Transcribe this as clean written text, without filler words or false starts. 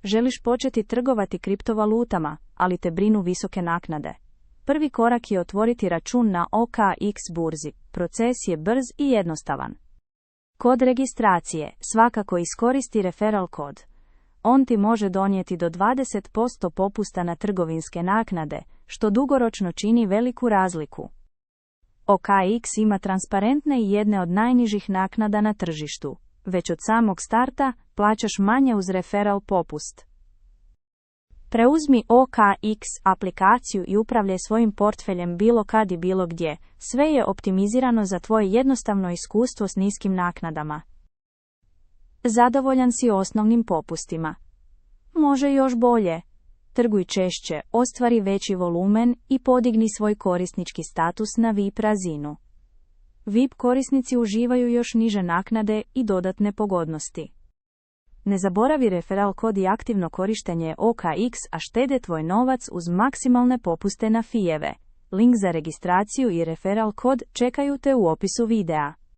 Želiš početi trgovati kriptovalutama, ali te brinu visoke naknade. Prvi korak je otvoriti račun na OKX burzi. Proces je brz i jednostavan. Kod registracije svakako iskoristi referral kod. On ti može donijeti do 20% popusta na trgovinske naknade, što dugoročno čini veliku razliku. OKX ima transparentne i jedne od najnižih naknada na tržištu. Već od samog starta plaćaš manje uz referral popust. Preuzmi OKX aplikaciju i upravljaj svojim portfeljem bilo kad i bilo gdje. Sve je optimizirano za tvoje jednostavno iskustvo s niskim naknadama. Zadovoljan si osnovnim popustima? Može još bolje. Trguj češće, ostvari veći volumen i podigni svoj korisnički status na VIP razinu. VIP korisnici uživaju još niže naknade i dodatne pogodnosti. Ne zaboravi referral kod i aktivno korištenje OKX, a štede tvoj novac uz maksimalne popuste na fijeve. Link za registraciju i referral kod čekaju te u opisu videa.